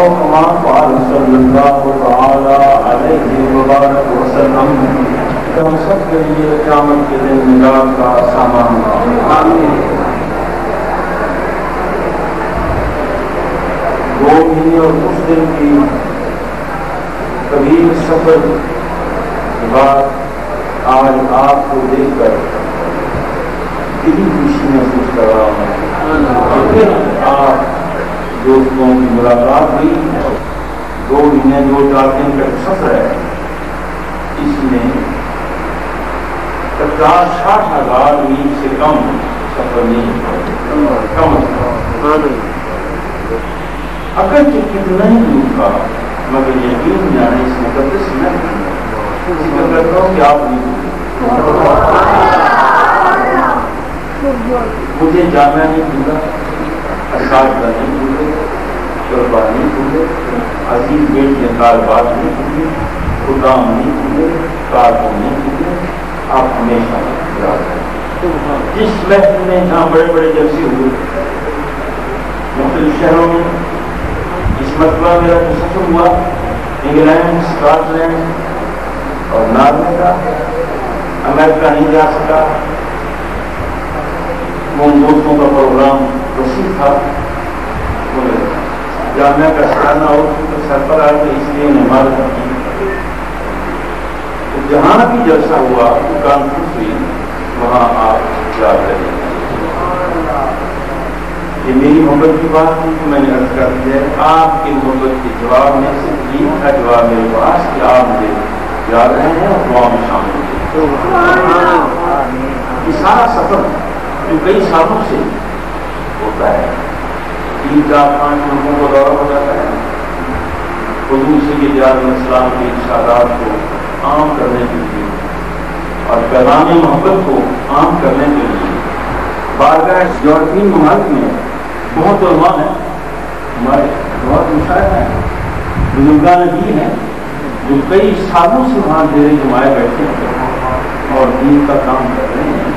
كما قال صلى الله تعالى عليه وبارك وسلم کہ ہم سب کے لیے قیامت کے دن نجات کا سامان آمین۔ 2 مہینے اور کچھ دن کی طویل سفر کے بعد آج آپ کو دیکھ کر کتنی خوشی محسوس کر رہا ہوں۔ آپ دوستوں کی ملاقات ہوئی، 2 مہینے 2-4 دن کا سفر ہے، اس میں 50-60 ہزار میل سے کم سفر نہیں کم اگر کتنا ہی دور کا، مگر یقین جانے اس مقدس میں ذکر کرتا ہوں کہ آپ نہیں مجھے جامعہ نہیں بھولا، اساتذہ نہیں بھولے، طلبا نہیں بھولے، عزیز بیٹیاں طالبات نہیں بھولے، خدام نہیں بھولے، کارکن نہیں بھولے، آپ ہمیشہ یاد رکھیں۔ جس محفل میں جہاں بڑے بڑے جلسے ہوئے مختلف شہروں میں، اس مرتبہ میرا جو سفر ہوا انگلینڈ، اسکاٹ لینڈ اور ناروے کا، امریکہ نہیں جا سکا، ان دوستوں کا پروگرام وسیع تھا، جامعہ کا سالانہ اور سربراہ ہے، اس لیے نماز کی جہاں بھی جلسہ ہوا کانفرنس ہوئی وہاں آپ یاد رہیں۔ یہ میری محبت کی بات تھی کہ میں نے عرض کر دیا ہے، آپ کی محبت کے جواب میں صرف یہ تھا جواب میرے پاس کہ آپ مجھے یاد رہے ہیں اور دعا میں شامل ہوئے۔ یہ سارا سفر جو کئی سالوں سے ہوتا ہے، 3-4-5 لوگوں کو دورہ ہو جاتا ہے، حضور سید عالم السلام کے ارشادات کو عام کرنے کے لیے اور پیغام محبت کو عام کرنے کے لیے بارگاہ یورپین ممالک میں بہت علماء ہیں، ہمارے بہت مشاہد ہیں، بزرگان دین ہیں جو کئی سالوں سے وہاں ڈیرے جمائے بیٹھے ہیں اور دین کا کام کر رہے ہیں،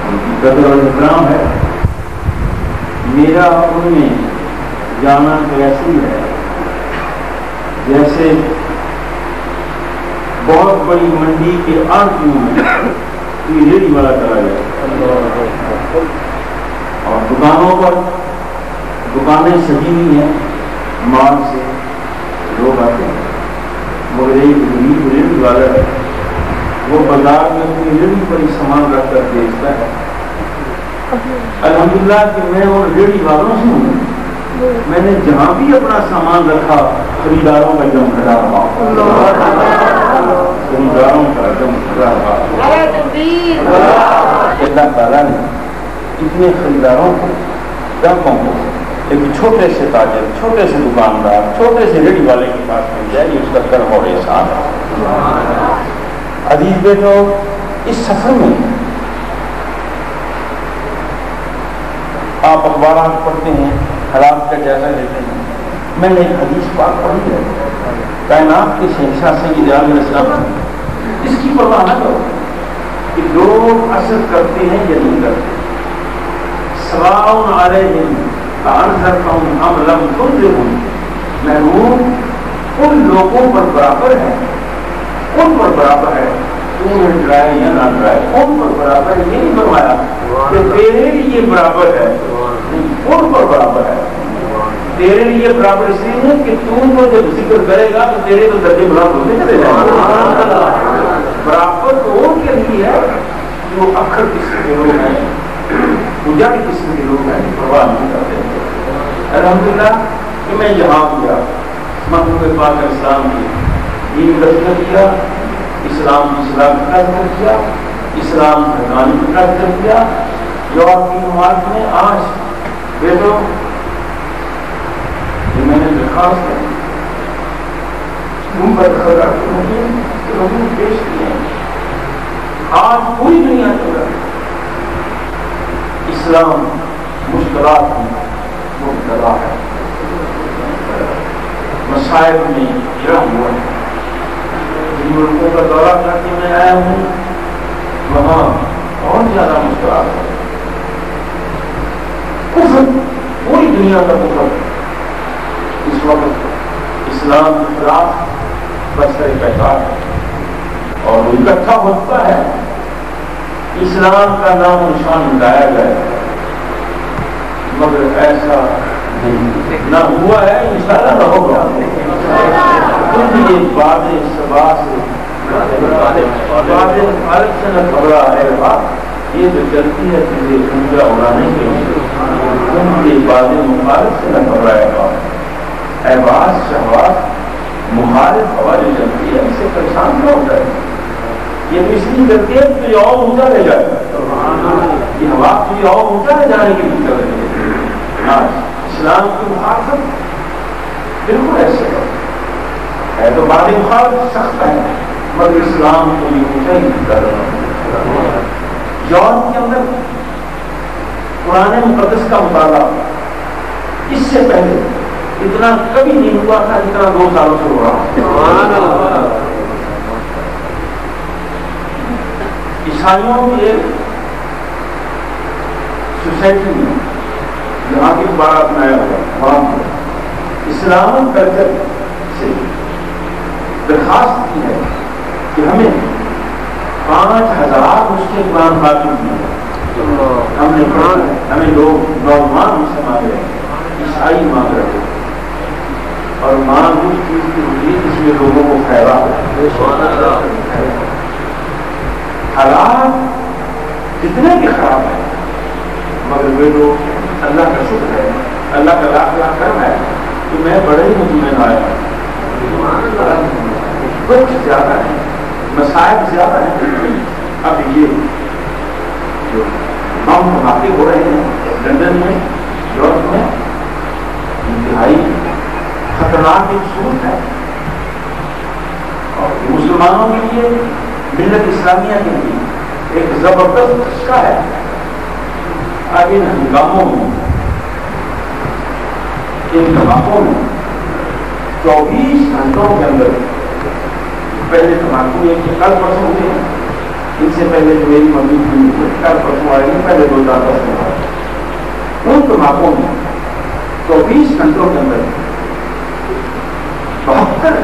ان کی قدر اور احترام ہے۔ میرا ان میں جانا تو ایسے ہی ہے جیسے بہت بڑی منڈی کے آنکھوں میں کوئی ریڑھی والا چلا جائے اور دکانوں پر دکانیں سجی ہوئی ہیں مال سے، لوگ آتے ہیں، مگر ایک غریب ریڑھی والا ہے، وہ بازار میں کوئی ریڑھی پر ہی سامان رکھ کر بیچتا ہے۔ الحمدللہ کہ میں ان ریڑھی والوں سے ہوں، میں نے جہاں بھی اپنا سامان رکھا خریداروں کا جم کھڑا رہا، خریداروں کا جم کھڑا رہا۔ اللہ تعالیٰ نے اتنے خریداروں کو، گاہکوں کو ایک چھوٹے سے تاجر، چھوٹے سے دکاندار، چھوٹے سے ریڑھی والے کے پاس مل جائے، یہ اس کا کرم اور احسان ہے۔ عزیز بیٹو، اس سفر میں آپ اخبارات پڑھتے ہیں، حالات کا جائزہ لیتے ہیں۔ میں نے ایک حدیث پاک پڑھی ہے، کائنات کے شہنشاہ سید عالم السلام، اس کی پرواہ نہ کرو کہ لوگ اثر کرتے ہیں یا نہیں کرتے، سواء علیہم انذرتہم ام لم تنذرہم، محروم ان لوگوں پر برابر ہے، ان پر برابر ہے، انہیں ڈرائے یا نہ ڈرائے، ان پر برابر ہے۔ یہ نہیں فرمایا کہ تیرے لیے برابر ہے، ان پر برابر ہے۔ تیرے لیے برابر اس لیے ہے کہ تم کو جب ذکر کرے گا تو تیرے تو درجے بلند ہوتے چلے جائیں گے۔ برابر تو ان کے لیے ہے جو اکھر قسم کے لوگ ہیں، پوجا کی قسم کے لوگ ہیں، پرواہ نہیں کرتے۔ الحمدللہ کہ میں یہاں گیا، محبوب پاک اسلام کی دین کا ذکر کیا، اسلام کی اصلاح کا ذکر کیا، اسلام بھگانے کا ذکر کیا۔ یورپی ممالک میں آج بیٹو میں نے درخواست ہے پر لوگوں پیش کیے ہیں، آج پوری دنیا کے اندر اسلام مشکلات میں مبتلا ہے، مسائل میں گرا ہوا ہے۔ جن ملکوں کا دورہ کر کے میں آیا ہوں وہاں بہت زیادہ مشکلات ہے، کفر پوری دنیا کا کفر اسلام کے خلاف بسر پیکار ہے اور وہ اکٹھا ہوتا ہے، اسلام کا نام و نشان مٹایا گیا، مگر ایسا نہ ہوا ہے، انشاءاللہ نہ ہوگا۔ یہ باتیں سبا سے باتیں خالق سے نہ خبرا ہے، یہ جو چلتی ہے تجھے اونچا اڑانے کے لیے، ان کی باتیں مخالف سے نہ خبرا ہے، احباس شہوات مخالف ہوا جو چلتی ہے اس سے پریشان نہ ہوتا ہے، یہ پچھلی کرتی ہے تو یہ اور اونچا لے جائے گا، یہ ہوا تو یہ اور اونچا لے جانے کے لیے چل رہی ہے۔ اسلام کی مخالفت بالکل ایسے ہے تو بعد مخالفت سخت ہے، مگر اسلام کو یہ اونچا ہی کر رہا ہے۔ یورپ کے اندر قرآن مقدس کا مطالعہ اس سے پہلے اتنا کبھی نہیں ہوا تھا جتنا 2 سالوں سے ہو رہا ہے۔ عیسائیوں کی ایک سوسائٹی میں جہاں کی دوبارہ اپنایا ہوا وہاں پر اسلام کلچر سے درخواست کی ہے کہ ہمیں 5000 مسلم قرآن حافظ دیے، ہم نے قرآن ہمیں لوگ نوجوان ہم سے مانگ رہے ہیں، عیسائی مانگ رہے ہیں، اور مانگ اس چیز کی ہوئی جس میں لوگوں کو خیرات ہے۔ حالات جتنے بھی خراب ہیں مگر وہ لوگ اللہ کا شکر ہے، اللہ کا لاکھ لاکھ کرم ہے کہ میں بڑے ہی مطمئن آیا ہوں، دکھ زیادہ ہے، مسائل زیادہ ہیں۔ اب یہ جو بم دھماکے ہو رہے ہیں لندن میں، یورپ میں، انتہائی خطرناک ایک صورت ہے، اور مسلمانوں کے لیے ملت اسلامیہ کے لیے ایک زبردست خدشہ ہے۔ اب ان ہنگاموں میں، ان دھماکوں میں 24 گھنٹوں کے اندر پہلے دھماکوں یہ کہ کل پرسوں ہوئے ہیں، ان سے پہلے جو میری ممی ہوئی کل پرسوں آئے ہیں، پہلے 2-4 پرسوں آئے، ان دھماکوں میں 24 گھنٹوں کے اندر 72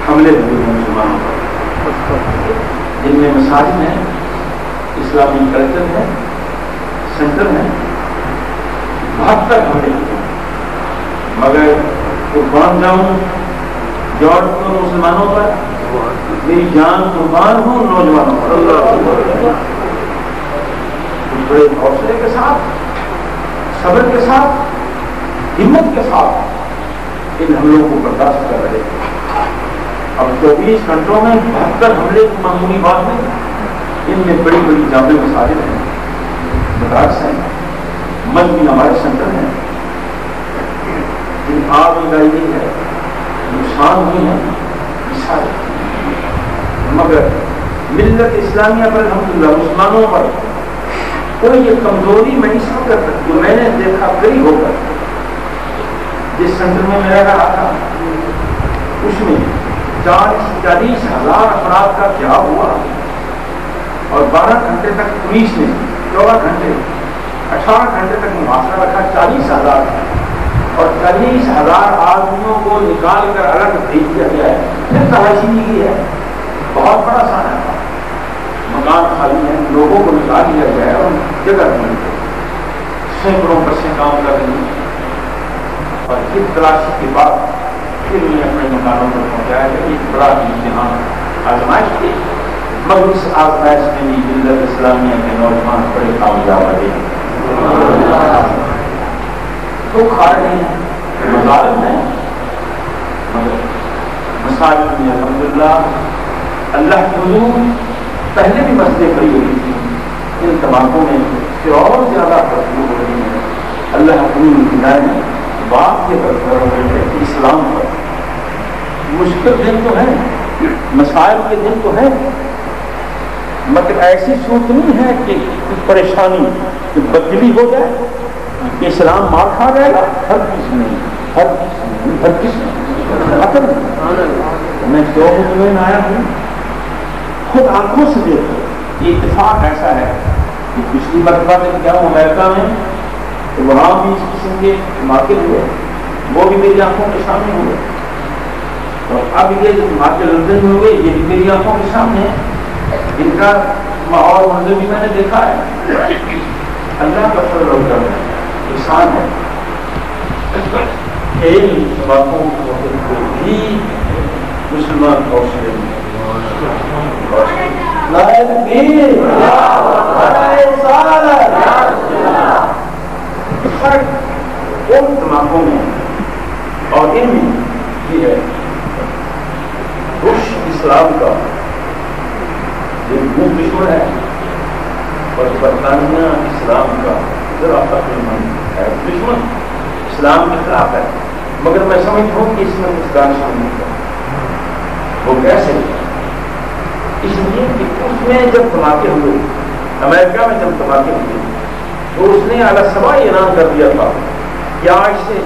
حملے ہوئے ہیں مسلمانوں پر، جن میں مساجد ہیں، اسلامی کلچر ہے، سینٹر ہے، 72 حملے ہوئے ہیں۔ مگر قربان جاؤں یورپ کے مسلمانوں پر، میری جان قربان ہوں نوجوانوں پر، بڑے حوصلے کے ساتھ، صبر کے ساتھ، ہمت کے ساتھ ان حملوں کو برداشت کر رہے ہیں۔ اب 24 گھنٹوں میں 72 حملے کی معمولی بات نہیں، ان میں بڑی بڑی جامع مساجد ہیں، مدارس ہیں، مذہبی ہمارے سینٹر ہیں، جن آگ لگائی گئی ہے، نقصان ہوئی ہے، مگر ملت اسلامیہ پر الحمدللہ مسلمانوں پر کوئی یہ کمزوری میں نہیں سمجھ سکتا۔ جو میں نے دیکھا قریب ہو کر جس سینٹر میں میں رہا تھا، اس میں 40,000 افراد کا کیا ہوا، اور 12 گھنٹے تک پولیس نے 14 گھنٹے 18 گھنٹے تک محاصرہ رکھا 40,000، اور 40,000 آدمیوں کو نکال کر الگ بھیج دیا گیا ہے، پھر تلاشی کی گئی ہے۔ بہت بڑا سانحہ ہے، مکان خالی ہے، لوگوں کو نکال دیا گیا ہے اور جگہ نہیں ہے، سینکڑوں بسیں کام کر رہی ہیں، اور پھر تلاشی کے بعد پھر انہیں اپنے مکانوں پر پہنچایا گیا۔ ایک بڑا امتحان آزمائش تھی، مگر اس آزمائش میں بھی ملت اسلامیہ کے نوجوان بڑے کامیاب رہے ہیں، تو کھا رہے ہیں، مظالم ہیں، مگر مساجد میں الحمدللہ اللہ کی حضور پہلے بھی مسئلے کھڑی ہوئی تھی، ان دھماکوں میں پھر اور زیادہ تبدیل ہو رہی ہے۔ اللہ اپنی ہدایت بات کے پر اسلام پر مشکل دن تو ہے، مسائل کے دن تو ہے، مگر ایسی صورت نہیں ہے کہ پریشانی کہ بدلی ہو جائے، کہ اسلام مار کھا جائے گا، ہر کس نہیں، ہر کس نہیں، ہر کس نہیں۔ میں کیوں مطمئن آیا ہوں، خود آنکھوں سے دیکھو، یہ اتفاق ایسا ہے کہ پچھلی مرتبہ میں کیا ہوں امریکہ میں، تو وہاں بھی اس قسم کے دھماکے ہوئے، وہ بھی میری آنکھوں کے سامنے ہوئے، اب یہ جو دھماکے لندن میں ہوئے یہ بھی میری آنکھوں کے سامنے ہے، ان کا ماحول منظر بھی میں نے دیکھا ہے۔ اللہ کا فضل و کرم ہے، احسان ہے۔ کھیل واقعوں کو بھی مسلمان حوصلے فرق ان دماغوں میں اور ان میں یہ ہے، بش اسلام کا جو دشمن ہے اور برطانیہ اسلام کا ذرا تقریباً ہے دشمن، اسلام کے خلاف ہے، مگر میں سمجھتا ہوں کہ اس میں کچھ دانشور نہیں ہے۔ وہ کیسے؟ اس لیے کہ اس میں جب دھماکے ہوئے، امریکہ میں جب دھماکے ہوئے تو اس نے اعلیٰ سبا اعلان کر دیا تھا کہ آج سے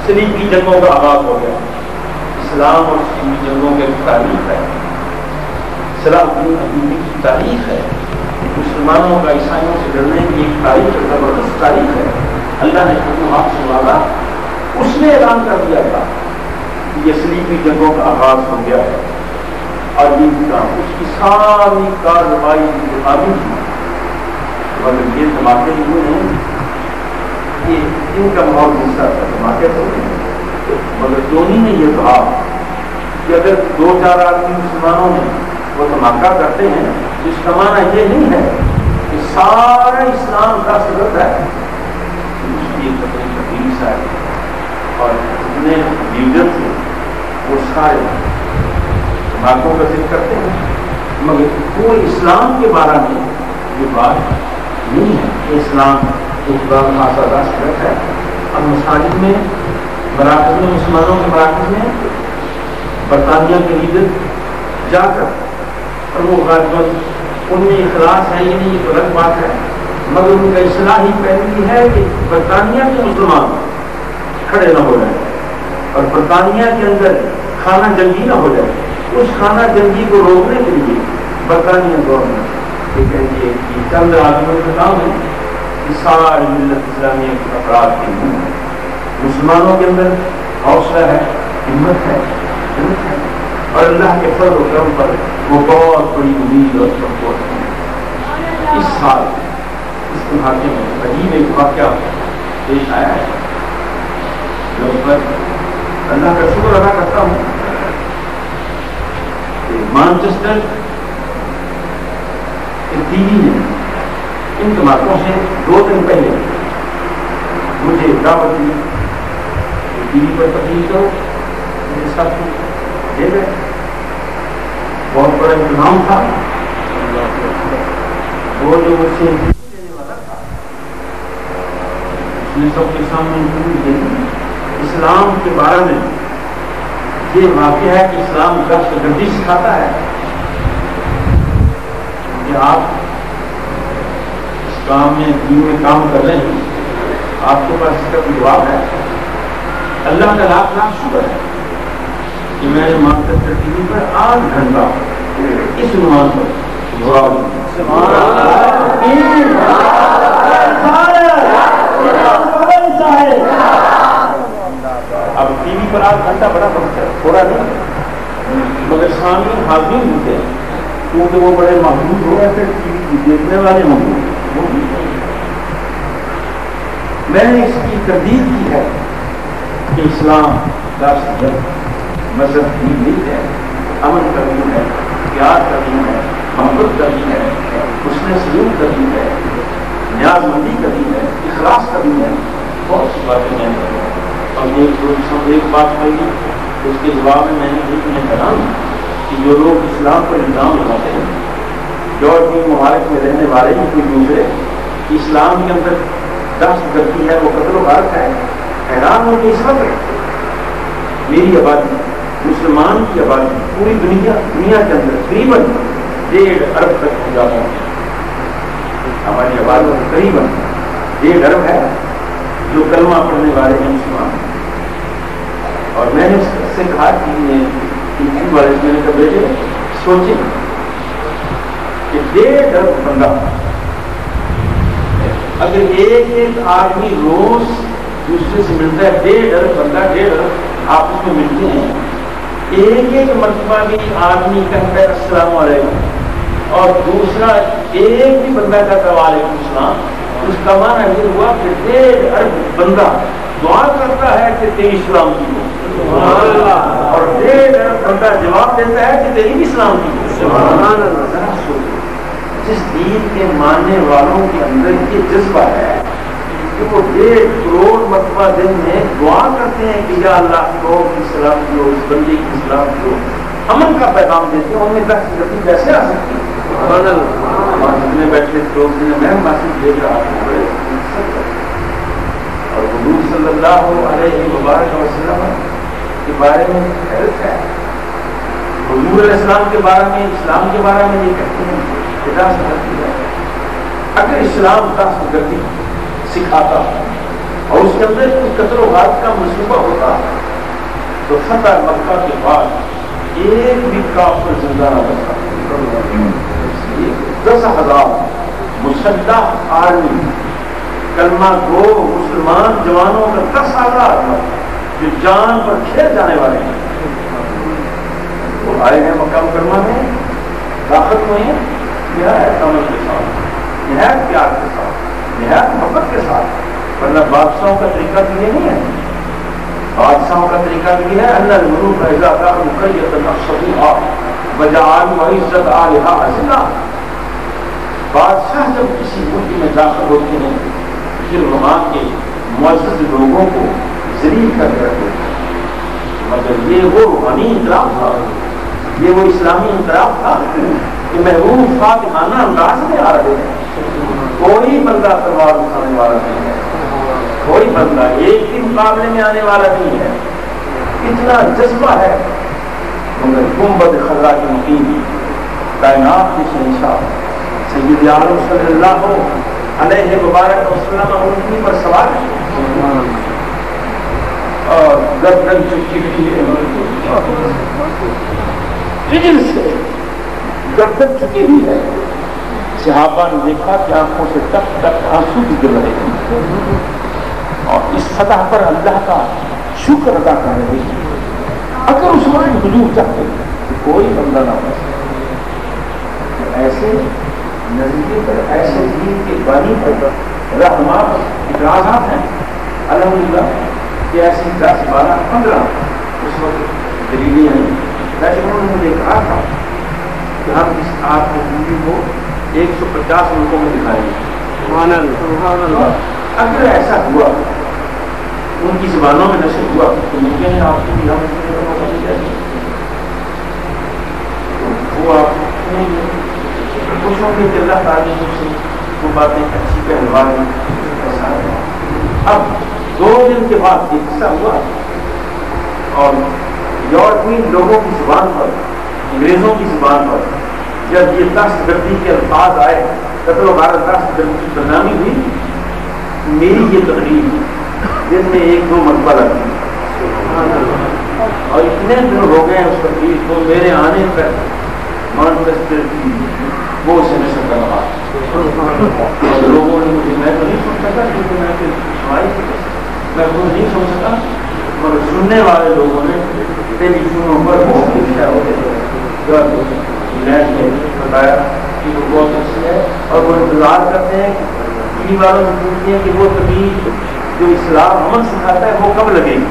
صلیبی جنگوں کا آغاز ہو گیا۔ اسلام اور صلیبی جنگوں کی تاریخ ہے، صلاح الدین ایوبی کی تاریخ ہے، مسلمانوں کا عیسائیوں سے لڑنے کی ایک تاریخ ہے، زبردست تاریخ ہے۔ اللہ نے فتوحات سے مالا، اس نے اعلان کر دیا تھا کہ یہ صلیبی جنگوں کا آغاز ہو گیا ہے، اور یہ اس کی ساری کارروائی انتخابی تھی، مگر یہ دھماکے ہوئے ہیں کہ ان کا بہت دوسرا تھا، دھماکے تو نہیں، مگر دونوں نے یہ کہا کہ اگر 2-4 آدمی مسلمانوں میں وہ دھماکہ کرتے ہیں، جس کا معنی یہ نہیں ہے کہ سارا اسلام کا سبب ہے، اس کی ایک تقریب ہے اور جتنے لیڈر تھے وہ سارے دھماکوں کا ذکر کرتے ہیں، مگر وہ اسلام کے بارے میں یہ بات نہیں ہے کہ اسلام ایک بار خاصا سبب ہے۔ اب مساجد میں، مراکز میں، مسلمانوں کے مراکز میں برطانیہ کے لیڈر جا کر اور وہ غالباً ان میں اخلاص ہے، یہ نہیں، یہ غلط بات ہے، مگر ان کا اصلاحی پہلو ہے کہ برطانیہ کے مسلمان کھڑے نہ ہو جائیں اور برطانیہ کے اندر خانہ جنگی نہ ہو جائے۔ اس خانہ جنگی کو روکنے کے لیے برطانیہ گورنمنٹ یہ چند آدمیوں کا کام ہے کہ ساری ملت اسلامیہ کے افراد کے مسلمانوں کے اندر حوصلہ ہے، ہمت ہے، اور اللہ کے فضل و کرم پر وہ بہت بڑی امید اور سپورٹ ہے۔ اس سال اس دھماکے میں عجیب ایک واقعہ پیش آیا ہے جو پر اللہ کا شکر ادا کرتا ہوں کہ مانچسٹر کے ٹی وی نے ان دھماکوں سے 2 دن پہلے مجھے دعوت دی کہ ٹی وی پر تبدیل کرو، میرے ساتھ دے گئے، بہت بڑا انتظام تھا۔ وہ جو مجھ سے دینے والا تھا اس نے سب کے سامنے انٹرویو دینی، اسلام کے بارے میں یہ واقعہ ہے کہ اسلام دہشت گردی سکھاتا ہے کہ آپ اس کام میں دین میں کام کر رہے ہیں، آپ کے پاس اس کا کوئی جواب ہے؟ اللہ کا لاکھ لاکھ شکر ہے کہ میں نے مانچسٹر ٹی وی پر 8 گھنٹہ اس عنوان پر جواب اب ٹی وی پر 8 گھنٹہ بڑا وقت ہے، تھوڑا نہیں، مگر سامنے حاضر ہوتے ہیں کیونکہ وہ بڑے محدود ہو گئے تھے، ٹی وی دیکھنے والے محدود۔ میں نے اس کی تردید کی ہے کہ اسلام دہشت گرد مذہب کی نہیں ہے، امن کا دین ہے، پیار کا دین ہے، محبت کا دین ہے، حسن سلوک کا دین ہے، نیاز مندی کا دین ہے، اخلاص کا دین ہے، بہت سی باتیں ہیں۔ اور ایک بات ہوئی اس کے جواب میں نے یہ کہا کہ جو لوگ اسلام پر الزام لگاتے ہیں، جو اپنی ممالک میں رہنے والے ہیں کوئی دوسرے کہ اسلام کے اندر دہشت گردی ہے، وہ قتل و غارت ہے، حیران ہونے اس وقت میری آبادی، مسلمان کی آبادی پوری دنیا کے اندر تقریباً 1.5 ارب تک پہنچا ہے۔ ہماری آبادی تقریباً 1.5 ارب ہے جو کلمہ پڑھنے والے ہیں مسلمان۔ اور میں نے اس سے کہا کہ میں نے کہا بیٹے سوچیں کہ 1.5 ارب بندہ اگر ایک آدمی روز دوسرے سے ملتا ہے، 1.5 ارب بندہ 1.5 ارب آپس میں ملتے ہیں، ایک مرتبہ بھی آدمی کہتا ہے السلام علیکم اور دوسرا ایک بھی بندہ کہتا ہے وعلیکم السلام، اس کا معنی یہ ہوا کہ 1.5 ارب بندہ دعا کرتا ہے کہ تیری اسلام کی ہو، اور 1.5 ارب بندہ جواب دیتا ہے کہ تیری بھی اسلام کی ہو۔ جس دین کے ماننے والوں کے اندر یہ جذبہ ہے کہ وہ 1.5 کروڑ مرتبہ دن میں دعا کرتے ہیں کہ یا اللہ لوگ کی سلام کی ہو، اس بندے کی سلام کی ہو، امن کا پیغام دیتے ہیں، ان میں دست گردی کیسے آ سکتی ہے؟ میں بیٹھے لوگ میں محسوس دیکھ رہا ہوں، اور حضور صلی اللہ علیہ وسلم کے بارے میں حیرت ہے، حضور علیہ السلام کے بارے میں، اسلام کے بارے میں یہ کہتے ہیں اگر اسلام دست گردی سکھاتا اور اس کے اندر کچھ قتل و غارت کا منصوبہ ہوتا تو فتح مکہ کے بعد ایک بھی کافر زندہ نہ بچتا، 10,000 مسلح آرمی کلمہ گو مسلمان جوانوں کا 10,000 جو جان پر کھیل جانے والے ہیں، وہ آئے ہیں مکہ مکرمہ میں، داخل ہوئے ہیں نہایت عمل کے ساتھ، نہایت پیار کے ساتھ، نہایت محبت کے ساتھ، ورنہ بادشاہوں کا طریقہ تو یہ نہیں ہے، بادشاہوں کا طریقہ تو یہ ہے اللہ الملوک اذا كانوا مقیدا اخشبوها وجعلوا عزت اعلیها اذلہ۔ بادشاہ جب کسی ملک میں داخل ہوتے ہیں پھر وہاں کے معزز لوگوں کو ذلیل کر کے رکھتے ہیں، مگر یہ وہ روحانی انقلاب تھا، یہ وہ اسلامی انقلاب تھا کہ محبوب فاتحانہ انداز میں آ رہے ہیں، کوئی بندہ تلوار اٹھانے والا نہیں ہے، کوئی بندہ ایک بھی مقابلے میں آنے والا نہیں ہے، اتنا جذبہ ہے، مگر گنبد خضرا کے مقیم کائنات کے شہنشاہ سید عالم صلی اللہ علیہ وبارک وسلم اونٹنی پر سوار ہے اور گردن چکی ہوئی ہے، رجل سے گردن چکی ہوئی ہے، صحابہ نے دیکھا کہ آنکھوں سے ٹپ ٹپ آنسو بھی گر رہے ہیں اور اس سطح پر اللہ کا شکر ادا کر رہے ہیں۔ اگر اس وقت حضور چاہتے تو کوئی بندہ نہ ہو سکتا، ایسے نزدیک پر ایسے دین کے بانی پر رہنما اعتراضات ہیں الحمدللہ کہ ایسی 10 12 15 اس وقت دلیلیں ہیں، لیکن انہوں نے مجھے کہا تھا کہ ہم اس آپ کی زندگی کو 150 ملکوں میں دکھائیں گے، اگر ایسا ہوا ان کی زبانوں میں نشر ہوا تو ممکن ہے آپ کی بھی ہم وہ آپ خوش ہوں گے کہ اللہ تعالیٰ سے وہ باتیں اچھی پہلوان۔ اب 2 دن کے بعد یہ قصہ ہوا اور یورپی لوگوں کی زبان پر، انگریزوں کی زبان پر جب یہ دست گردی کے الفاظ آئے، قتل و غارت دست گردی کی بدنامی ہوئی، میری یہ تقریر دن میں 1-2 مرتبہ لگتی اور اتنے دن ہو گئے اس تقریر کو میرے آنے پر مانچسٹر کی وہ سے نشر کر رہا، لوگوں نے مجھے، میں تو نہیں سن سکا کیونکہ میں پھر سنائی میں خود نہیں سن سکا، مگر سننے والے لوگوں نے ٹیلی فونوں پر بہت لکھا ہوتے میں بتایا کہ وہ بہت اچھی ہے اور وہ انتظار کرتے ہیں، ٹی وی والوں سے پوچھتے ہیں کہ وہ تقریر جو اسلام امن سکھاتا ہے وہ کب لگے گی؟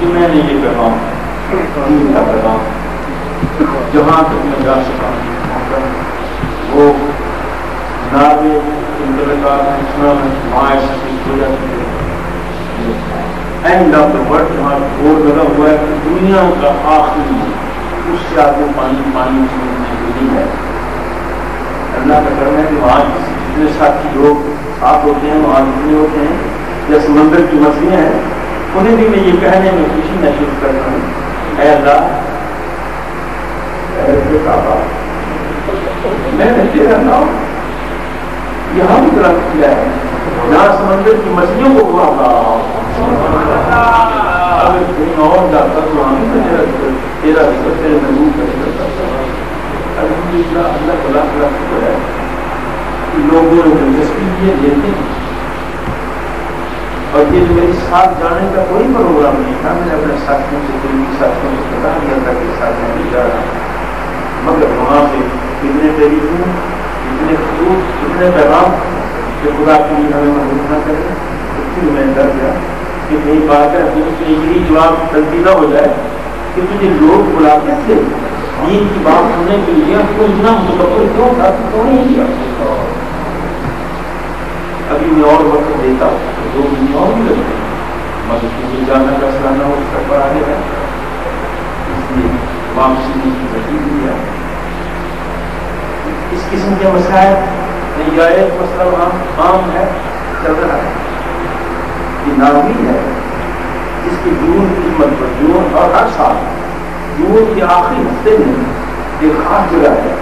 میں نے یہ پیغام دین کا پیغام جہاں تک میں جا سکا وہ نارے اینڈ آف دا ورلڈ جہاں بورڈ لگا ہوا ہے دنیا کا آخری اس سے آگے پانی نہیں ہے۔ اللہ کا کرنا ہے کہ وہاں جتنے ساتھی لوگ ساتھ ہوتے ہیں وہاں جتنے ہوتے ہیں یا سمندر کی مچھلیاں ہیں انہیں بھی میں یہ کہنے میں خوشی محسوس کرتا ہوں، اے اللہ میں تیرا نام یہاں بھی درخت کیا ہے، یہاں سمندر کی مچھلیوں کو ہوا اگر کہیں اور جاتا تو ہم تیرا ذکر تیرے محبوب کا ذکر کرتا، الحمدللہ اللہ تعالیٰ کا شکر ہے کہ لوگوں نے دلچسپی یہ لیتے ہیں، اور یہ میرے ساتھ جانے کا کوئی پروگرام نہیں تھا. میں نے اپنے ساتھیوں سے قریبی ساتھیوں سے بتا دیا تھا کہ ساتھ میں نہیں جا رہا، مگر وہاں سے کتنے ٹیلی فون، کتنے خطوط، کتنے پیغام کہ خدا کے لیے ہمیں محروم نہ کرے. پھر میں ڈر گیا کہ کہیں بات ہے تو یہی جواب غلطی نہ ہو جائے کہ تجھے لوگ بلاتے تھے دین کی بات سننے کے لیے، تو اتنا متبر کیوں تھا تو نہیں کیا. ابھی میں اور وقت دیتا ہوں 2 مہینے اور بھی لگتے ہیں، مگر کیونکہ جانا کا سلانا اس تک پر آگے ہے، اس لیے واپسی کی ترتیب دیا. اس قسم کے مسائل یا ایک مسئلہ وہاں عام ہے، چل رہا ہے. یہ نامی ہے جس کی جون کی قیمت پر جون، اور ہر سال جون کے آخری ہفتے میں ایک خاص جگہ ہے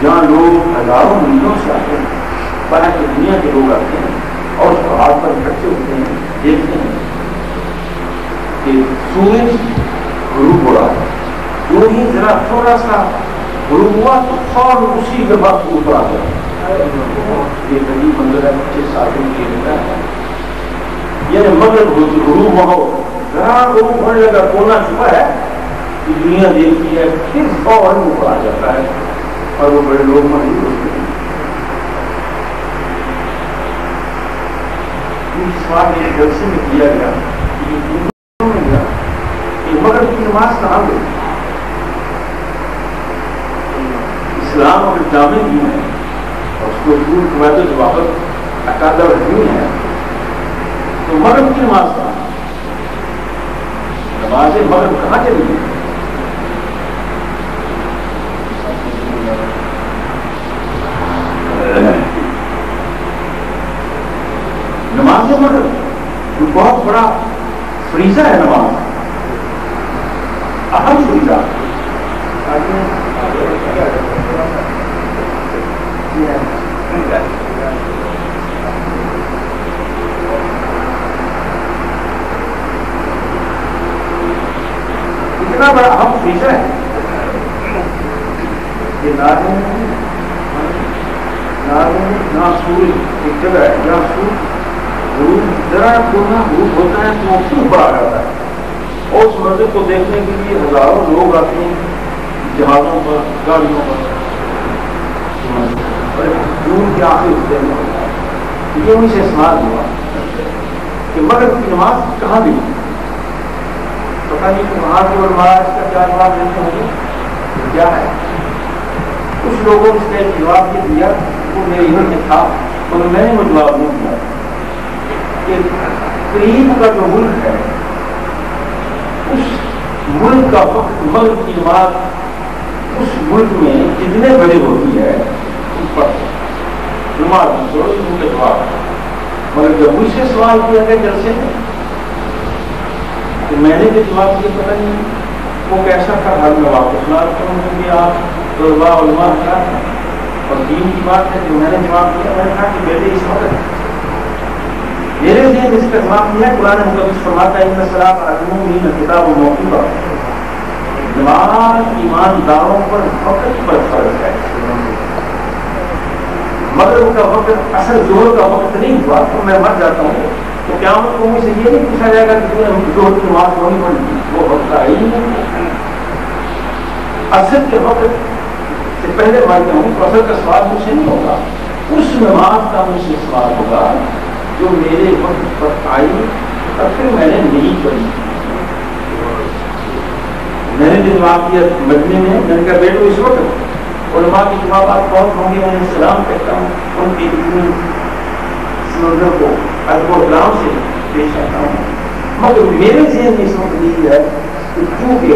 جہاں لوگ ہزاروں میلوں سے آتے ہیں، باہر کی دنیا کے لوگ آتے ہیں اور اس پہاڑ پر اکٹھے ہوتے ہیں، دیکھتے ہیں کہ سورج غروب ہو رہا ہے. جو ہی ذرا تھوڑا سا غروب ہوا تو فوراً اسی کے بعد اوپر آ گیا. یہ قریب منظر ہے 25 سال کے لیے ہے. یعنی مگر غروب ہو ذرا غروب ہونے لگا، کونا چھپا ہے کہ دنیا دیکھتی ہے، پھر فوراً اوپر آ جاتا ہے اور وہ بڑے لوگ موجود ہوتے ہیں. اس بات ایک جلسے میں کیا گیا کہ مگر کی نماز کہاں گئی. اسلام اور جامع دین ہے اور اس کو دور قواعد و ضوابط اقادہ رہنی ہے، تو مغرب کی نماز کہاں؟ نماز مغرب کہاں چلی گئی؟ نماز مغرب جو بہت بڑا فریضہ ہے، نماز اہم فریضہ. اتنا بڑا اہم فریضہ ہے کہ سورج ایک جگہ ہے جہاں سورج غروب ذرا کونا غروب ہوتا ہے تو وہ پھر بڑا جاتا ہے، اور اس منظر کو دیکھنے کے لیے ہزاروں لوگ آتے ہیں جہازوں پر، گاڑیوں پر. جون کے آخری ہفتے میں ہوتا ہے. یہ ان سے استعمال ہوا کہ مغرب کی نماز کہاں بھی پتا نہیں کہ وہاں کے علماء اس کا کیا جواب دیتے ہوں گے. کیا ہے کچھ لوگوں نے اس کا ایک جواب یہ دیا، وہ میرے گھر میں تھا اور میں نے وہ جواب نہیں دیا کہ قریب کا جو ملک ہے اس ملک کا وقت مغرب کی نماز اس ملک میں جتنے بڑے ہوتی ہے اس پر نماز ان کے جواب. مگر جب مجھ سے سوال کیا گیا جلسے میں تو میں نے بھی جواب دیا پتہ نہیں وہ کیسا تھا. گھر میں واپس نہ کروں کہ آپ علماء کیا اور دین کی بات ہے. جو میں نے جواب دیا میں نے کہا کہ بیٹے اس وقت میرے ذہن اس کا جواب دیا قرآن مقدس فرماتا ہے ان الصلاۃ المؤمنین کتاب موقوتا، نماز ایمانداروں پر وقت پر فرض ہے. مغرب کا وقت اصل ظہر کا وقت نہیں ہوا تو میں مر جاتا ہوں تو قیامت کو مجھ سے یہ نہیں پوچھا جائے گا کہ تم نے ظہر کی نماز نہیں پڑھی، وہ وقت آئی ہی نہیں. اصل کے وقت سے پہلے مانتا ہوں تو اصل کا سوال مجھ سے نہیں ہوگا، اس نماز کا مجھ سے سوال ہوگا جو میرے وقت پر آئی اور پھر میں نے نہیں پڑھی. میں نے جواب دیا مدنی میں، میں نے کہا بیٹو اس وقت علماء کی جوابات بہت ہوں گے، میں سلام کہتا ہوں ان کی سمندر کو ادب و احترام سے پیش آتا ہوں. مگر میرے ذہن میں اس وقت یہ ہے کہ کیونکہ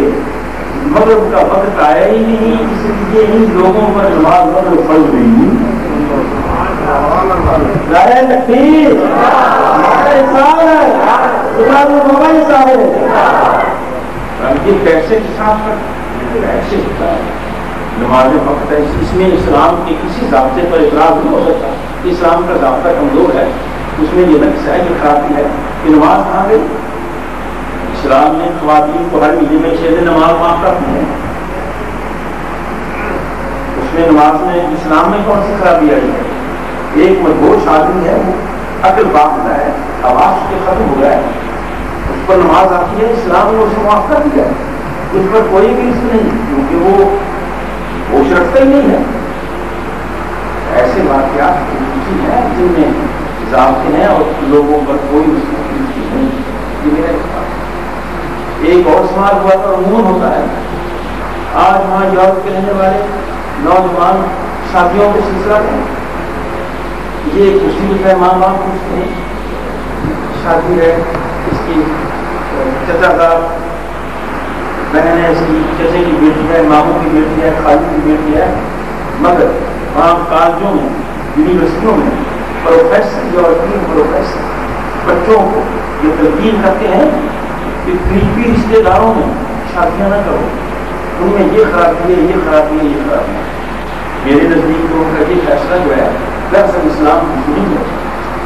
مغرب کا وقت آیا ہی نہیں اس لیے ان لوگوں پر نماز مغرب پڑھ گئی. پیسے کے ساتھ ایسے ہوتا ہے نماز وقت ہے. اس میں اسلام کے کسی ضابطے پر اعتراض نہیں ہو سکتا. اسلام کا ضابطہ کمزور ہے، اس میں یہ نقص ہے کہ خرابی ہے کہ نماز کہاں گئی. اسلام نے خواتین کو ہر مہینے میں 6 دن نماز معاف کرتی ہے. اس میں نماز میں اسلام میں کون سی خرابی آئی ہے؟ ایک مجبور آدمی ہے، وہ عقل باقی ہے، آواز کے ختم ہو گیا ہے، اس پر نماز آتی ہے، اسلام نے اسے معاف کر دیا ہے، اس پر کوئی بھی رسک نہیں، کیونکہ وہ ہوش رکھتا ہی نہیں ہے۔ ایسے واقعات ہیں جن میں ضابطے ہیں اور لوگوں پر کوئی اس کی نہیں۔ ایک اور سوال ہوا تھا، عموماً ہوتا ہے، آج وہاں یورپ کے رہنے والے نوجوان شادیوں کے سلسلہ میں یہ ایک مصیبت ہے، ماں باپ پوچھتے ہیں شادی ہے، اس کی چچا کا بہن ہے، اس کی چچے کی بیٹی ہے، ماموں کی بیٹی ہے، خالو کی بیٹی ہے، مگر وہاں کالجوں میں یونیورسٹیوں میں پروفیسر یورپین پروفیسر بچوں کو یہ تلقین کرتے ہیں کہ قریبی رشتے داروں میں شادیاں نہ کرو، ان میں یہ خرابی ہے، یہ خرابی ہے، یہ خرابی ہے۔ میرے نزدیک ان کا یہ فیصلہ جو ہے دراصل اسلام کی نہیں ہے،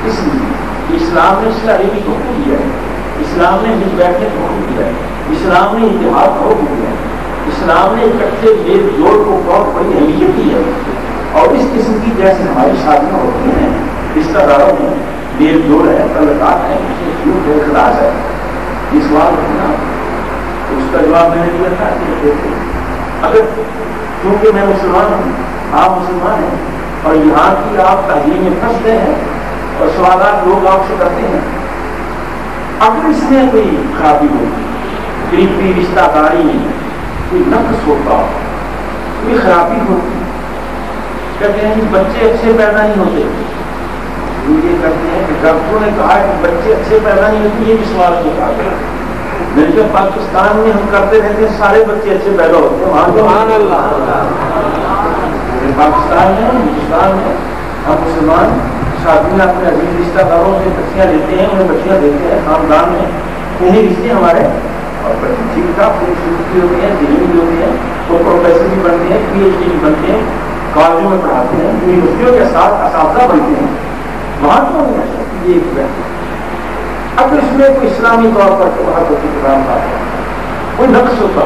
اس لیے اسلام نے اسلامی کو حکم دیا ہے، اسلام نے مل بیٹھنے کو حکم دیا ہے، اسلام نے اتحاد کو حکم دیا ہے، اسلام نے اکٹھے میل جوڑ کو بہت بڑی اہمیت دی ہے، اور اس قسم کی جیسے ہماری شادیاں ہوتی ہیں رشتہ داروں میں میل جوڑ ہے، تعلقات ہیں، اخلاص ہے، یہ سوال رکھنا اس کا جواب میں نے دیا تھا کہ اگر کیونکہ میں مسلمان ہوں، آپ مسلمان ہیں، اور یہاں کی آپ تہذیب میں پھنس گئے ہیں اور سوالات لوگ آپ سے کرتے ہیں، اگر اس میں کوئی خرابی ہوگی، قریبی رشتہ داری میں کوئی نقص ہوتا، کوئی خرابی ہوتی، کہتے ہیں کہ بچے اچھے پیدا نہیں ہوتے، یہ کہتے ہیں کہ ڈاکٹروں نے کہا کہ بچے اچھے پیدا نہیں ہوتے، یہ بھی سوال نہیں کہا گیا۔ میں نے پاکستان میں ہم کرتے رہتے ہیں سارے بچے اچھے پیدا ہوتے ہیں، وہاں سبحان اللہ، پاکستان میں ہندوستان میں ہم مسلمان شادی میں اپنے عزیز رشتہ داروں سے بچیاں لیتے ہیں، انہیں بچیاں دیتے ہیں، خاندان میں انہیں رشتے ہمارے اور بچے ٹھیک ٹھاک خوبصورتی ہوتے ہیں، دینی بھی ہوتے ہیں، وہ پروفیسر بھی بنتے ہیں، پی ایچ ڈی بھی بنتے ہیں، کالجوں میں پڑھاتے ہیں، یونیورسٹیوں کے ساتھ اساتذہ بنتے ہیں، وہاں تو نہیں ہے یہ ایک بہتر۔ اگر اس میں کوئی اسلامی طور پر محبت اکرام کا کوئی نقص ہوتا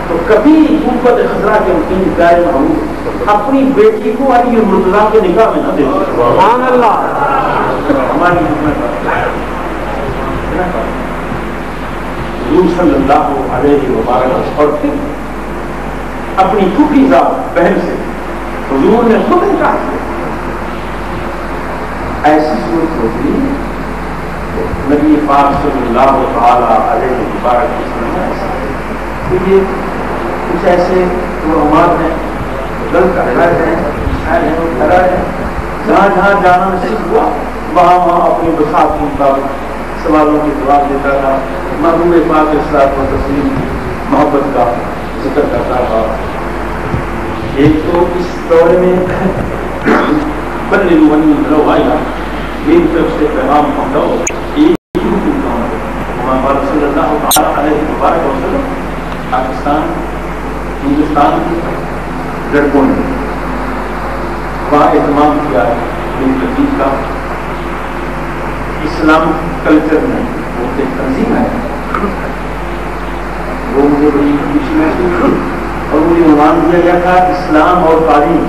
تو کبھی قوت خزرہ کے وکیل غیر محمود اپنی بیٹی کو علی مرتضیٰ کے نکاح میں نہ دے سبحان اللہ، ہماری حضور صلی اللہ علیہ وسلم اور پھر اپنی چھوٹی ذات بہن سے حضور نے خود نکاح کیا۔ ایسی صورت ہوتی نبی پاک صلی اللہ تعالیٰ علیہ وسلم تو یہ کچھ ایسے توہمات ہیں، غلط عقائد ہیں، جہاں جہاں جانا نصیب ہوا وہاں وہاں اپنی بساط کے مطابق سوالوں کے جواب دیتا تھا، محبوب پاک اصلاح و تسلیم کی محبت کا ذکر کرتا تھا۔ ایک تو اس دورے میں بلغوا عنی ولو آیا میری طرف سے پیغام پہنچاؤ، ایک ہی حکم کا ہمارا صلی اللہ تعالیٰ علیہ وسلم پاکستان ہندوستان کی لڑکوں نے وہاں اہتمام کیا ہے تجدید کا، اسلام کلچر میں وہ ایک تنظیم ہے، وہ مجھے بڑی خوشی محسوس ہوئی اور مجھے عنوان دیا گیا تھا اسلام اور تعلیم،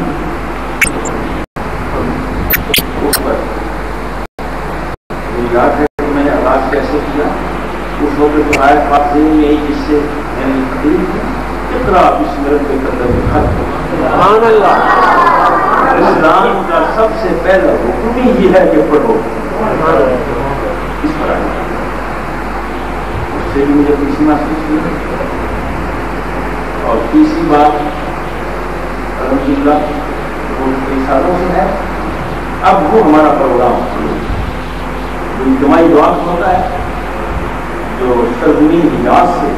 اس پر مجھے یاد ہے کہ میں نے آغاز کیسے کیا، اس وقت تو آیت پاک میں ایک حصے میں نے تقریر کیا، اقرا بسم ربک الذی خلق، سبحان اللہ، اسلام کا سب سے پہلا حکم ہی یہ ہے کہ پڑھو، اس پر آیا اس سے بھی مجھے خوشی محسوس ہوئی۔ اور تیسری بات الحمدللہ وہ کئی سالوں سے ہے، اب وہ ہمارا پروگرام جو اجتماعی دعا ہوتا ہے جو سرزمین حجاز سے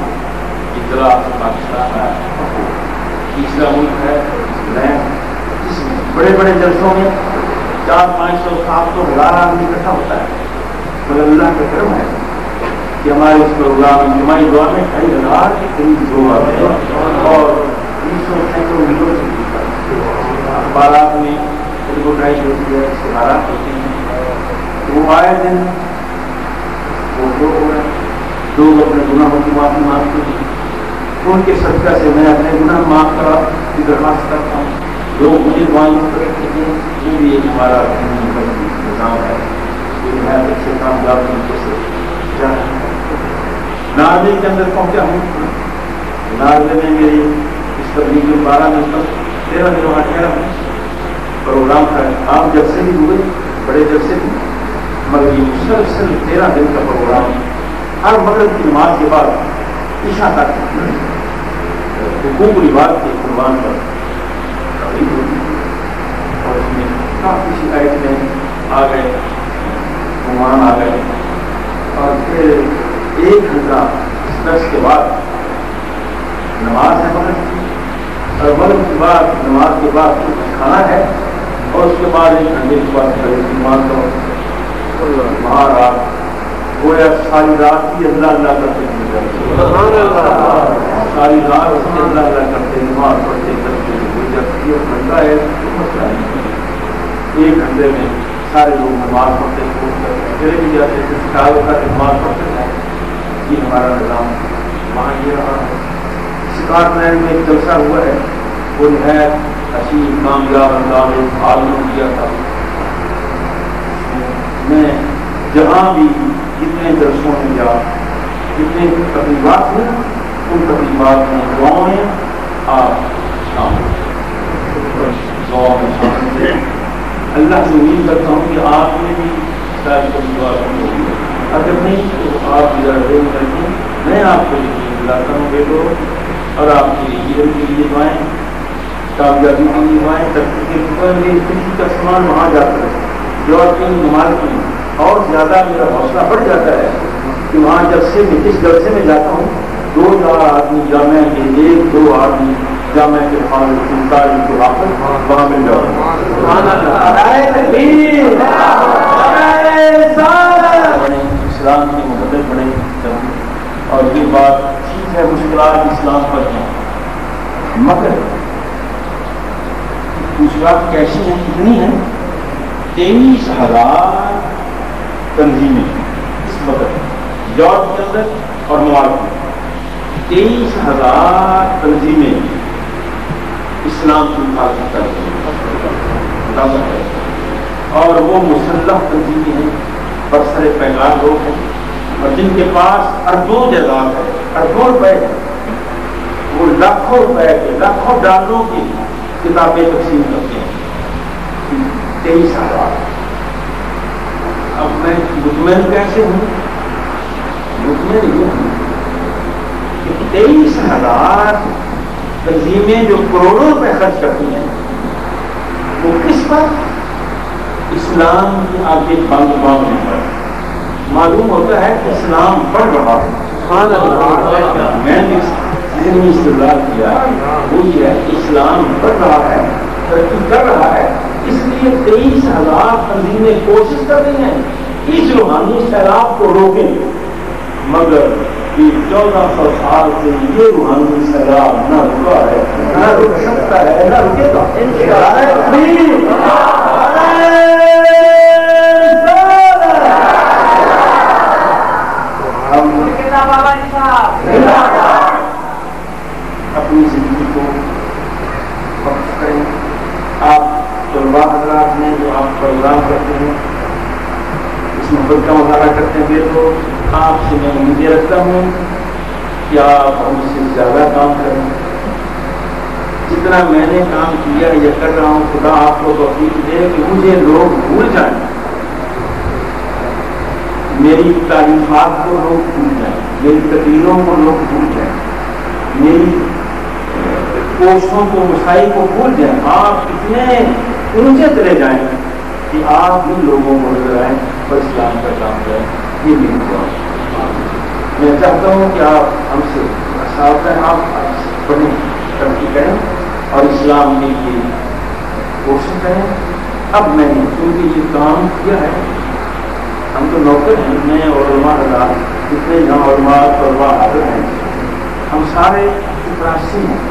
اطلاع پاکستان ہے، تیسرا ملک ہے جس میں بڑے بڑے جلسوں میں 400-500 700 1000 آدمی اکٹھا ہوتا ہے، مگر اللہ کا کرم ہے کہ ہمارے اس پروگرام اجتماعی دعا میں 2,500 کے قریب لوگ آتے ہیں اور 200-300 لوگوں سے اخبارات میں ایڈورٹائز ہوتی ہے، اشتہارات ہوتے ہیں، وہ آئے دن وہ لوگ اپنے گناہوں کی معافی مانگتے ہیں، ان کے صدقہ سے میں اپنے گناہ معاف کرا کی درخواست کرتا ہوں، جو مجھے معلوم رکھتے ہیں وہ بھی ایک ہمارا نظام ہے، یہ نہایت اچھے کامیاب طریقے سے جانا ہے۔ ناردے کے اندر پہنچا ہوں، ناردے میں میری اس تبلیغ میں 12 دن تک 13 دن وہاں ٹھہرا ہوں، پروگرام تھا، عام جلسے بھی ہوئے، بڑے جلسے بھی، مگر یہ مسلسل 13 دن کا پروگرام ہر مغرب کی نماز کے بعد عشاء تک حقوق العباد کے قربان پر تقریب ہوئی، اور اس میں کافی شکایت میں آ گئے، مہمان آ گئے، اور پھر 1 گھنٹہ اس درس کے بعد نماز ہے مغرب کی، اور مغرب کے بعد نماز کے بعد کھانا ہے، اور اس کے بعد 1 گھنٹے کے بعد نماز کا وہاں رات گویا ساری رات کی اللہ اللہ کرتے ہیں، ساری رات اس کے اللہ اللہ کرتے نماز پڑھتے کرتے کوئی جب یہ گھنٹہ ہے تو مسئلہ نہیں، 1 گھنٹے میں سارے لوگ نماز پڑھتے چلے بھی جاتے ہیں، خیال ہوتا ہے نماز پڑھتے ہیں، یہ ہمارا نظام وہاں یہ رہا ہے۔ اسکاٹ لینڈ میں ایک جلسہ ہوا ہے، وہ نہایت اچھی کامیاب انداز عالموں کیا تھا۔ میں جہاں بھی جتنے جلسوں میں جا، جتنے تقریبات ہوئے، ان تقریبات میں دعاؤں میں آپ شامل تھے۔ اللہ سے امید کرتا ہوں کہ آپ نے بھی ساری تقریبات ہوگی، اگر نہیں تو آپ ذرا کر کے میں آپ کو یقین دلاتا ہوں بیٹو، اور آپ کے علم کے لیے دعائیں، کامیابی کے لیے دعائیں، ترقی کا سامان وہاں جاتا ہے جو آپ کی ممالک میں اور زیادہ میرا حوصلہ بڑھ جاتا ہے کہ وہاں جلسے میں اس جلسے میں جاتا ہوں 2-4 آدمی جامعہ کے 1-2 آدمی جامعہ کے تعلیم کو واپس وہاں مل جاؤ، اسلام کے مدد بڑے، اور یہ بات ٹھیک ہے مشکلات اسلام پر ہیں، مگر مشکلات کیسی ہیں، کتنی ہیں؟ 23,000 تنظیمیں اس وقت یورپ کے اندر اور ممالک میں، 23,000 تنظیمیں اسلام کی مخالفت کرتی ہیں، اور وہ مسلح تنظیمیں ہیں، برسر پیکار لوگ ہیں، اور جن کے پاس اربوں جائیداد ہے، اربوں روپے، وہ لاکھوں روپے کے، لاکھوں ڈالروں کی کتابیں تقسیم کرتے ہیں۔ 23,000۔ اب میں مطمئن کیسے ہوں؟ مطمئن یہ ہوں کہ 23,000 تنظیمیں جو کروڑوں روپے خرچ کرتی ہیں، وہ کس پر؟ اسلام کی آگے بند باندھنے پر۔ معلوم ہوتا ہے کہ اسلام بڑھ رہا ہے، میں نے ذہنی استدلال کیا، وہ یہ ہے کہ اسلام بڑھ رہا ہے، ترقی کر رہا ہے، اس لیے 23,000 تنظیمیں کوشش کر رہی ہیں اس روحانی سیلاب کو روکیں، مگر یہ 1400 سال سے یہ روحانی سیلاب نہ رکا ہے، نہ رک سکتا ہے، نہ رکے گا۔ اپنی زندگی کو وقف کریں۔ آپ طلباء حضرات نے جو آپ پروگرام کرتے ہیں، اس محبت کا مظاہرہ کرتے ہیں، تو آپ سے میں امید رکھتا ہوں کہ آپ ہم سے زیادہ کام کریں۔ جتنا میں نے کام کیا یا کر رہا ہوں، خدا آپ کو توفیق دے کہ مجھے لوگ بھول جائیں، میری تعلیمات کو لوگ بھول جائیں، میری تقریروں کو لوگ بھول جائیں، میری کوششوں کو، مسائل کو بھول جائیں، آپ اتنے اونچے چلے جائیں کہ آپ بھی لوگوں کو نظر آئیں اور اسلام کا کام کریں۔ یہ میری دعا ہے۔ میں چاہتا ہوں کہ آپ ہم سے ساتھ ہیں، آپ بڑی ترقی کریں اور اسلام کے لیے کوشش کریں۔ اب میں نے کیونکہ یہ کام کیا ہے، ہم تو نوکر ہیں، میں علماء حضرات جتنے یہاں علماء طلباء حاضر ہیں، ہم سارے فراسی ہیں۔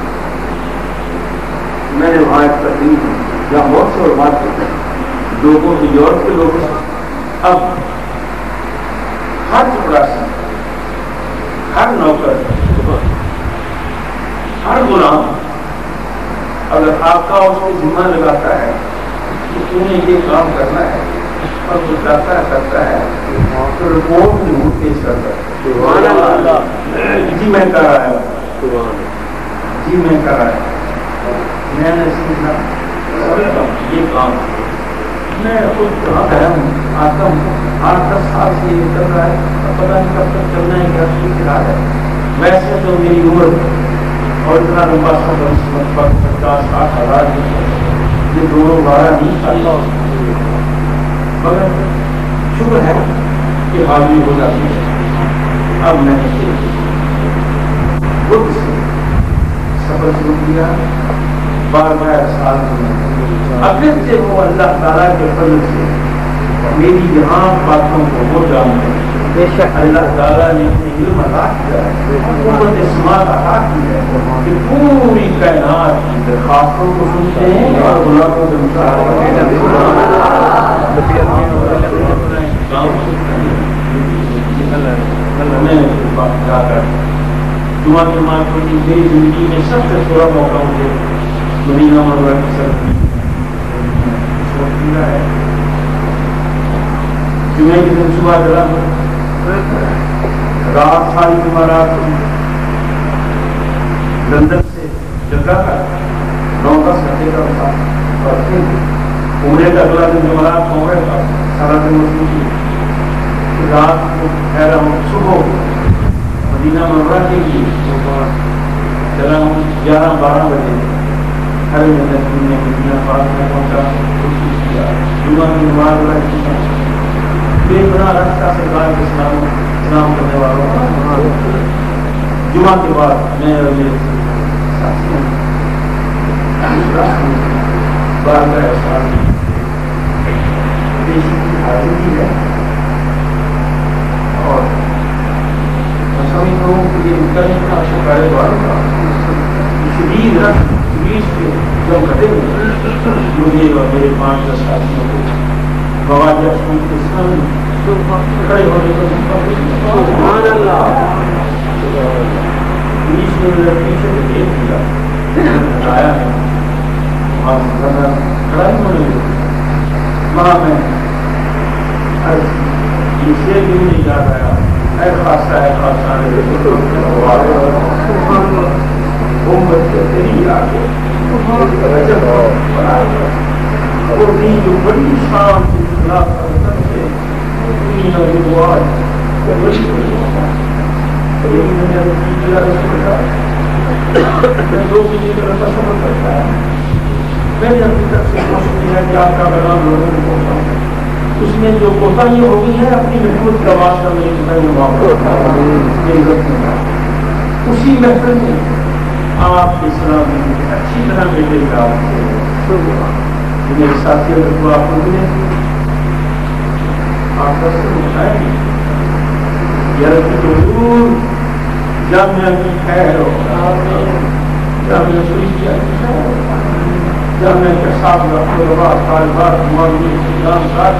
میں نے وہاں ایک تقریب ہے جہاں بہت سے علماء کے لوگوں کی، یورپ کے لوگ، اب ہر چپراسی، ہر نوکر، ہر غلام اگر آقا اس کو ذمہ لگاتا ہے کہ تم نے یہ کام کرنا ہے اور وہ کرتا ہے تو رپورٹ ضرور پیش کرتا ہے جی میں کر رہا ہے جی میں کر رہا ہے میں نے سیکھا یہ کام میں خود کہاں گیا ہوں آتا ہوں 8-10 سال سے یہ کر رہا ہے پتہ نہیں کب تک چلنا ہے کیا سوچ رہا ہے ویسے تو میری عمر اور اتنا لمبا سفر 50-60 ہزار یہ دونوں بارہ نہیں چلتا مگر شکر ہے کہ حاضری ہو جاتی ہے اب میں نے خود سے سفر شروع کیا بار بار سال اگر سے وہ اللہ تعالیٰ کے فضل سے میری یہاں باتوں کو وہ جانتے ہیں بے شک اللہ تعالیٰ نے اپنے علم عطا کیا ہے حکومت اسماعیل عطا کی ہے کہ پوری کائنات کی درخواستوں کو سنتے ہیں اور غلاموں کے جمعہ جماعت کو میری زندگی میں سب سے تھوڑا موقع مجھے مدینہ منورہ کی سر ہے جمعے کے دن صبح چلا رات ساری جمعرات لندن سے جگہ کا 9-10 گھنٹے کا تھا اور پھر عمرے کا اگلا دن جمعرات ہو گئے تھا سارا دن مسلم کی رات کو ٹھہرا ہوں صبح مدینہ منورہ کے لیے چلا ہوں 11-12 بجے ہر مدینہ پاک میں پہنچا جمعہ کی نماز ادا کی بے بنا راستہ سرکار کے سلام کرنے والوں جمعہ کے بعد میں اور میرے ساتھیوں بار بار حاضری ہے اور میں سمجھتا ہوں کہ یہ کرنے کا شکایت والوں کا شدید رقم جب گھٹے مجھے اور میرے 5-10 ساتھیوں کو بواجہ کے سامنے کھڑے ہونے کو سبحان اللہ بیچ میں پیچھے سے دیکھ لیا آیا ہے وہاں سے کھڑا ہی ہونے لگا وہاں میں یہ شیر بھی نہیں یاد آیا اے خاصہ ہے خاصہ امت کے تیری آگے اور دین جو بڑی شان سے اخلاق کرتے ہیں دین اور دعا بڑی لیکن میں نے دو مہینے کا تصور کرتا ہے میں نے اپنی طرف سے کوشش کی ہے کہ آپ کا پیغام لوگوں کو پہنچاؤں اس میں جو کوتاہی ہو گئی ہے اپنی محفوظ کا واسطہ میں اسی محفل میں آپ اسلام اچھی طرح میرے دعوت سے میرے ساتھیوں کو آپ کو ملے آپ کا سے بتائیں گے یعنی حضور جامعہ کی خیر ہو جامعہ شریفیہ کی خیر ہو جامعہ کے ساتھ طلباء طالبات معلوم اسلام کا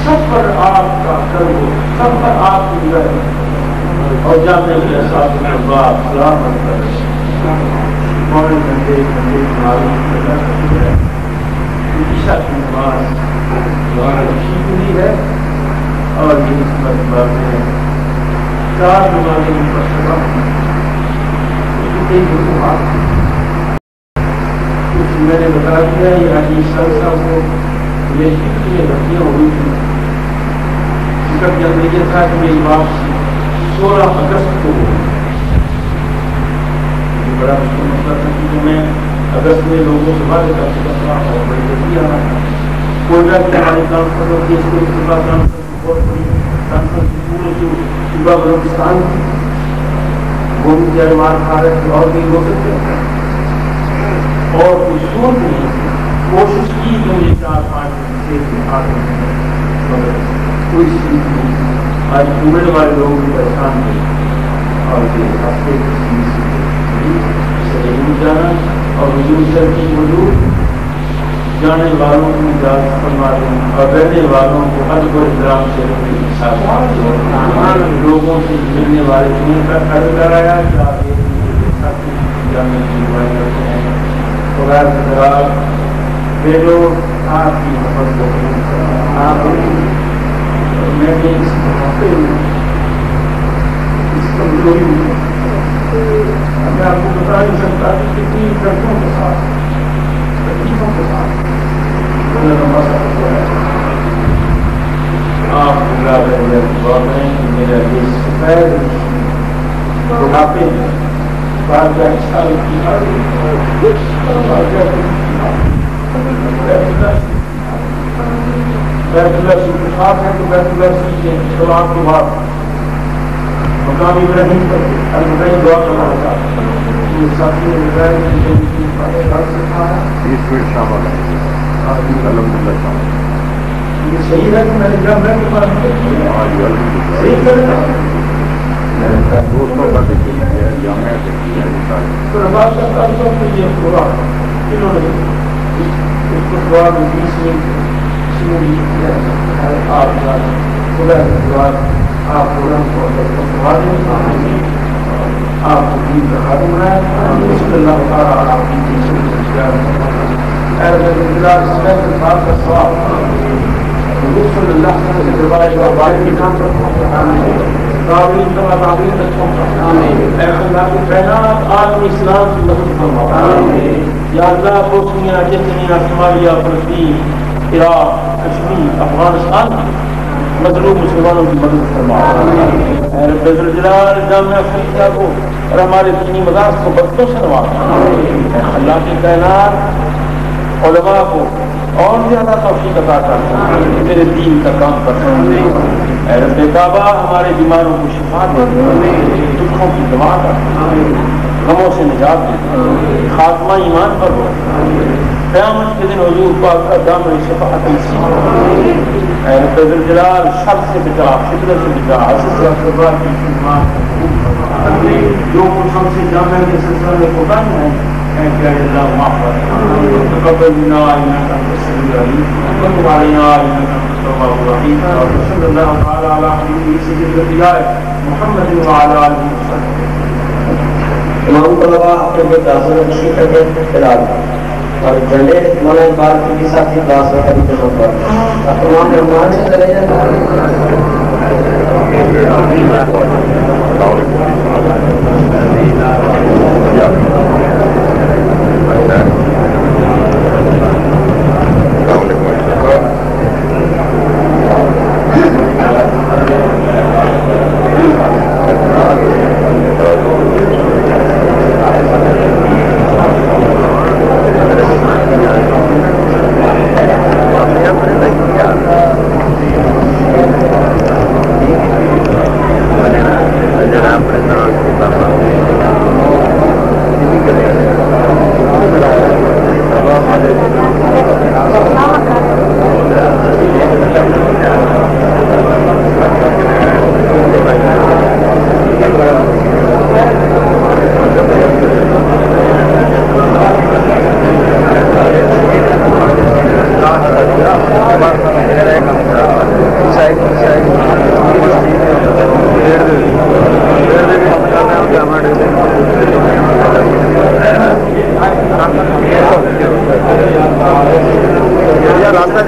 سب پر آپ کا کرو سب پر آپ کی گزر اور جامعہ کے ساتھ طلباء سلامت کرے موڑے گھنٹے معلوم کرتا ہے عشاء کی نماز دوبارہ ٹھیک ہوئی ہے اور یہ اس پر بات ہے 4 نمازیں مفصلہ کچھ میں نے بتا دیا یہ حاجی صاحب کو یہ فکر میں غلطیاں ہوئی تھی فکر کے اندر یہ تھا کہ میری واپسی 16 اگست کو یہ بڑا مشکل مسئلہ تھا کیونکہ میں اگست میں لوگوں سے بات کر سکتا تھا اور بڑی جلدی آنا تھا کوئٹہ کی ہماری کانفرنس ہوتی ہے اس کو صبح کانفرنس بہت بڑی کانفرنس پورے جو صوبہ بلوچستان کی وہ بھی جائے مار کھا رہے تھے اور بھی ہو سکتے اور کوئی سوچ نہیں کوشش کی کہ مجھے 4-5 مگر کوئی چیز نہیں آج عمر والے لوگ بھی پریشان ہوئے اور یہ ہفتے سے جانا اور حضور سر کی وجود جانے والوں کو اجازت فرما دیں اور رہنے والوں کو ادب و احترام سے لوگوں سے ملنے والے کا خرچ کرایا جانے کی دعائیں کرتے ہیں جو آپ کی محبت آپ میں نے اس کمزوری میں آپ کو بتا نہیں سکتا کہ کتنی لڑکوں کے ساتھ تکلیفوں کے ساتھ آپ میرا یہ سفید بڑھاپے بیت اللہ سے اتفاق ہے تو بیت اللہ سے سلام کے بعد مقام ابراہیم پر ابراہیم دعا کرنا ہوتا ہے یہ ساتھی نے بتایا کہ کر سکتا ہے 20 منٹ شامل ہے الحمدللہ شامل یہ صحیح ہے کہ میں نے جب میں کے پاس صحیح کرنا دوستوں کا دیکھی ہے جامعہ دیکھی ہے تو رباط کا تعلق تو یہ پورا انہوں نے اس کو دعا میں 20 منٹ آپ خدا کے بعد آپ پورا دعا دیں آپ کو دین کا خاتم بنائے بسم اللہ تعالیٰ آپ کی صاحب کا سواب رسول اللہ سے روایت اور بات کی کام تعبیر کا تعبیر تک پہنچا اے خدا کی کائنات عالم اسلام کی مدد فرما یا اللہ بوسنیا چچنیا صومالیہ فلسطین عراق کشمیر افغانستان مظلوم مسلمانوں کی مدد فرما اے رب الجلال جامعہ افریقہ کو اور ہمارے دینی مدارس کو برکتوں سے نواز اے اللہ کی کائنات علماء کو اور زیادہ توفیق عطا کر تیرے دین کا کام کر سکتے اے رب کعبہ ہمارے بیماروں کو شفا دے دکھوں کی دوا کر غموں سے نجات دے خاتمہ ایمان پر ہو قیامت کے دن حضور پاک کا دامن شفاعت نصیب اے رب الجلال شر سے بچا فتنہ سے بچا حسد سے اکبر کی خدمات جو کچھ ہم سے جامعہ کے سلسلے میں ہوتا ہے اے اللہ معاف کر تقبل منا انک انت السمیع العلیم وتب علینا انک انت التواب الرحیم صلی اللہ تعالی علی حبیبہ سیدنا الانبیاء محمد وعلی آلہ وصحبہ امام طلبہ اپنے داسوں کی خدمت خلال اور جنڈے مولانا بار کی ساتھی داس و حدیث پر تمام مہمان سے چلے راستہ